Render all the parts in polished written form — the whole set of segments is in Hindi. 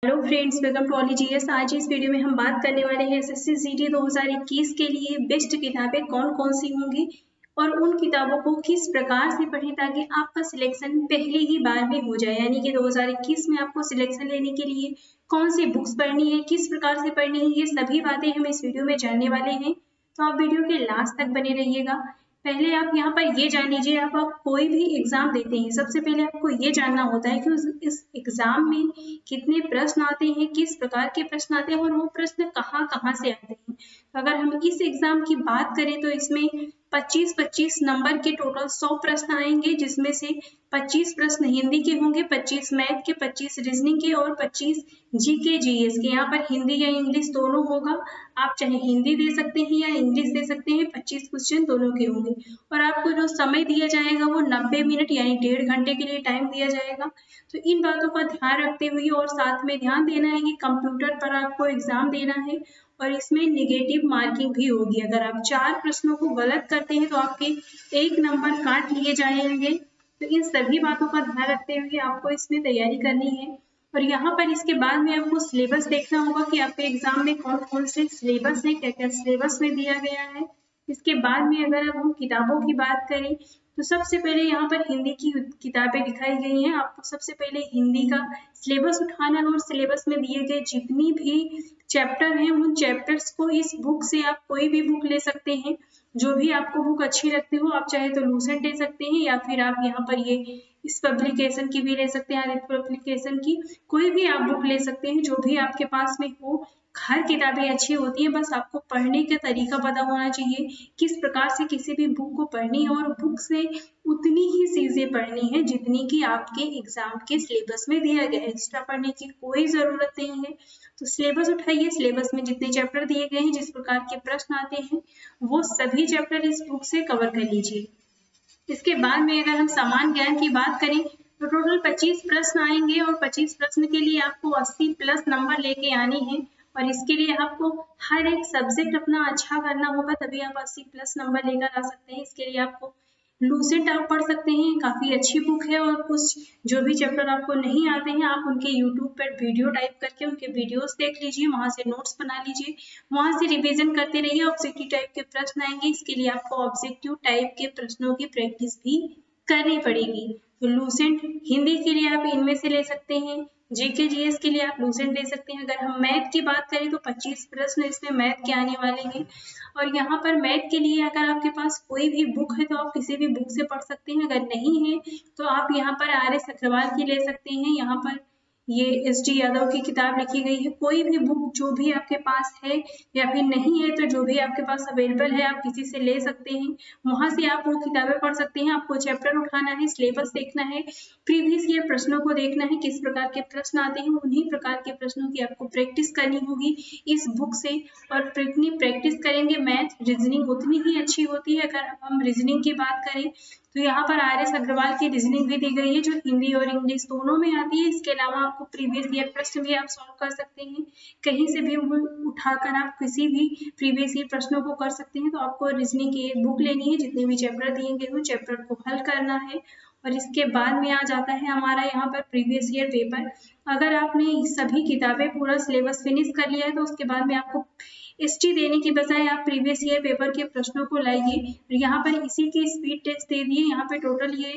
हेलो फ्रेंड्स, वेलकम टू ऑली जीएस। आज इस वीडियो में हम बात करने वाले हैं एसएससी जीडी 2021 के लिए बेस्ट किताबें कौन कौन सी होंगी और उन किताबों को किस प्रकार से पढ़ें ताकि आपका सिलेक्शन पहली ही बार में हो जाए। यानी कि 2021 में आपको सिलेक्शन लेने के लिए कौन सी बुक्स पढ़नी है, किस प्रकार से पढ़नी है, ये सभी बातें हम इस वीडियो में जानने वाले हैं। तो आप वीडियो के लास्ट तक बने रहिएगा। पहले आप यहाँ पर ये जान लीजिए, आप कोई भी एग्जाम देते हैं, सबसे पहले आपको ये जानना होता है कि इस एग्जाम में कितने प्रश्न आते हैं, किस प्रकार के प्रश्न आते हैं और वो प्रश्न कहाँ कहाँ से आते हैं। अगर हम इस एग्जाम की बात करें तो इसमें 25-25 नंबर के टोटल 100 प्रश्न आएंगे, जिसमें से 25 प्रश्न हिंदी के होंगे, 25 मैथ के, 25 रीजनिंग के और 25 जीके जीएस के। यहाँ पर हिंदी या इंग्लिश दोनों होगा। आप चाहे हिंदी दे सकते हैं या इंग्लिश दे सकते हैं। 25 क्वेश्चन दोनों के होंगे और आपको जो समय दिया जाएगा वो 90 मिनट यानी 1.5 घंटे के लिए टाइम दिया जाएगा। तो इन बातों का ध्यान रखते हुए और साथ में ध्यान देना है कि कंप्यूटर पर आपको एग्जाम देना है और इसमें नेगेटिव मार्किंग भी होगी। अगर आप 4 प्रश्नों को गलत करते हैं तो आपके 1 नंबर काट लिए जाएंगे। तो इन सभी बातों का ध्यान रखते हुए आपको इसमें तैयारी करनी है। और यहाँ पर इसके बाद में आपको सिलेबस देखना होगा कि आपके एग्जाम में कौन कौन से सिलेबस है, क्या क्या सिलेबस में दिया गया है। इसके बाद में अगर हम किताबों की बात करें तो सबसे पहले यहाँ पर हिंदी की किताबें दिखाई गई हैं। आपको सबसे पहले हिंदी का सिलेबस उठाना है और सिलेबस में दिए गए जितनी भी चैप्टर हैं उन चैप्टर्स को इस बुक से आप कोई भी बुक ले सकते हैं। जो भी आपको बुक अच्छी लगती हो, आप चाहे तो लूसेंट ले सकते हैं या फिर आप यहाँ पर ये इस पब्लिकेशन की भी ले सकते हैं, आदित्य पब्लिकेशन की। कोई भी आप बुक ले सकते हैं जो भी आपके पास में हो। हर किताबें अच्छी होती है, बस आपको पढ़ने का तरीका पता होना चाहिए, किस प्रकार से किसी भी बुक को पढ़नी है और बुक से उतनी ही चीजें पढ़नी है जितनी कि आपके एग्जाम के सिलेबस में दिया गया है। एक्स्ट्रा पढ़ने की कोई जरूरत नहीं है। तो सिलेबस उठाइए, सिलेबस में जितने चैप्टर दिए गए हैं, जिस प्रकार के प्रश्न आते हैं, वो सभी चैप्टर इस बुक से कवर कर लीजिए। इसके बाद में अगर हम सामान्य ज्ञान की बात करें तो टोटल 25 प्रश्न आएंगे और 25 प्रश्न के लिए आपको 80 प्लस नंबर लेके आने हैं और इसके लिए आपको हर एक सब्जेक्ट अपना अच्छा करना होगा, तभी आप 80 प्लस नंबर लेकर आ सकते हैं। इसके लिए आपको लूसेंट आप पढ़ सकते हैं, काफी अच्छी बुक है। और कुछ जो भी चैप्टर आपको नहीं आते हैं आप उनके यूट्यूब पर वीडियो टाइप करके उनके वीडियोस देख लीजिए, वहां से नोट्स बना लीजिए, वहां से रिवीजन करते रहिए। ऑब्जेक्टिव टाइप के प्रश्न आएंगे, इसके लिए आपको ऑब्जेक्टिव टाइप के प्रश्नों की प्रैक्टिस भी करनी पड़ेगी। तो लूसेंट हिंदी के लिए आप इनमें से ले सकते हैं, जीके जीएस के लिए आप लूसेंट ले सकते हैं। अगर हम मैथ की बात करें तो 25 प्रश्न इसमें मैथ के आने वाले हैं और यहाँ पर मैथ के लिए अगर आपके पास कोई भी बुक है तो आप किसी भी बुक से पढ़ सकते हैं। अगर नहीं है तो आप यहाँ पर आर.एस. अग्रवाल की ले सकते हैं। यहाँ पर ये एस.डी. यादव की किताब लिखी गई है। कोई भी बुक जो भी आपके पास है या फिर नहीं है तो जो भी आपके पास अवेलेबल है आप किसी से ले सकते हैं, वहां से आप वो किताबें पढ़ सकते हैं। आपको चैप्टर उठाना है, सिलेबस देखना है, प्रीवियस ईयर प्रश्नों को देखना है, किस प्रकार के प्रश्न आते हैं, उन्हीं प्रकार के प्रश्नों की आपको प्रैक्टिस करनी होगी इस बुक से। और जितनी प्रैक्टिस करेंगे मैथ रीजनिंग उतनी ही अच्छी होती है। अगर हम रीजनिंग की बात करें तो यहाँ पर आर.एस. अग्रवाल की रीजनिंग भी दी गई है जो हिंदी और इंग्लिश दोनों में आती है। इसके अलावा आपको प्रीवियस ईयर प्रश्न भी आप सॉल्व कर सकते हैं, कहीं से भी उठाकर आप किसी भी प्रीवियस ईयर प्रश्नों को कर सकते हैं। तो आपको रीजनिंग की एक बुक लेनी है, जितने भी चैप्टर दिए गए हो चैप्टर को हल करना है और इसके बाद में आ जाता है हमारा यहाँ पर प्रीवियस ईयर पेपर। अगर आपने सभी किताबें पूरा सिलेबस फिनिश कर लिया है तो उसके बाद में आपको एसटी देने की बजाय आप प्रीवियस ईयर पेपर के प्रश्नों को लाइए। यहाँ पर इसी के स्पीड टेस्ट दे दिए। यहाँ पे टोटल ये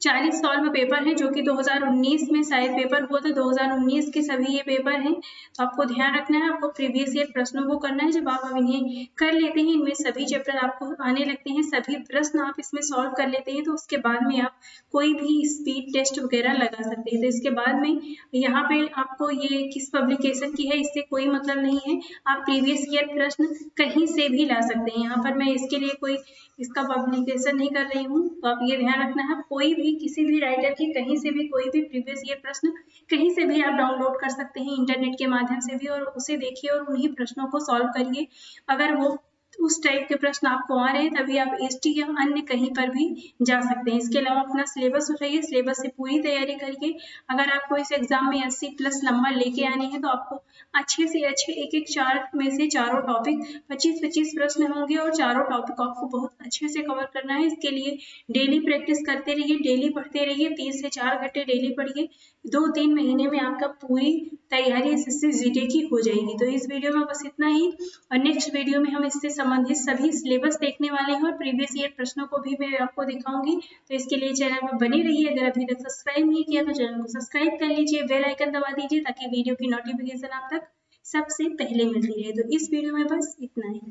40 सॉल्व पेपर है जो कि 2019 में शायद पेपर हुआ था। 2019 के सभी ये पेपर हैं, तो आपको ध्यान रखना है, आपको प्रीवियस ईयर प्रश्नों को करना है। जब आप इन्हें कर लेते हैं, इनमें सभी चैप्टर आपको आने लगते हैं, सभी प्रश्न आप इसमें सॉल्व कर लेते हैं, तो उसके बाद में आप कोई भी स्पीड टेस्ट वगैरह लगा सकते हैं। तो इसके बाद में यहाँ पे आपको ये किस पब्लिकेशन की है इससे कोई मतलब नहीं है, आप प्रीवियस ईयर प्रश्न कहीं से भी ला सकते हैं। यहाँ पर मैं इसके लिए कोई इसका पब्लिकेशन नहीं कर रही हूँ, तो आप ये ध्यान रखना है, कोई भी किसी भी राइटर की कहीं से भी कोई भी प्रीवियस ईयर प्रश्न कहीं से भी आप डाउनलोड कर सकते हैं इंटरनेट के माध्यम से भी, और उसे देखिए और उन्हीं प्रश्नों को सॉल्व करिए। अगर वो उस टाइप के प्रश्न आपको आ रहे हैं तभी आप एसटी या अन्य कहीं पर भी जा सकते हैं। इसके अलावा अपना सिलेबस उठाइए, सिलेबस से पूरी तैयारी करके अगर आपको इस एग्जाम में 80+ नंबर लेके आने हैं तो आपको अच्छे से अच्छे एक चार में से चारों टॉपिक 25-25 प्रश्न होंगे और चारों टॉपिक आपको बहुत अच्छे से कवर करना है। इसके लिए डेली प्रैक्टिस करते रहिए, डेली पढ़ते रहिए, 3 से 4 घंटे डेली पढ़िए। 2-3 महीने में आपका पूरी तैयारी एसएससी जीडी की हो जाएगी। तो इस वीडियो में बस इतना ही और नेक्स्ट वीडियो में हम इससे संबंधित सभी सिलेबस देखने वाले हैं और प्रीवियस ईयर प्रश्नों को भी मैं आपको दिखाऊंगी। तो इसके लिए चैनल में बने रहिए। अगर अभी तक सब्सक्राइब नहीं किया तो चैनल को सब्सक्राइब कर लीजिए, बेल आइकन दबा दीजिए ताकि वीडियो की नोटिफिकेशन आप तक सबसे पहले मिलती रहे। तो इस वीडियो में बस इतना ही।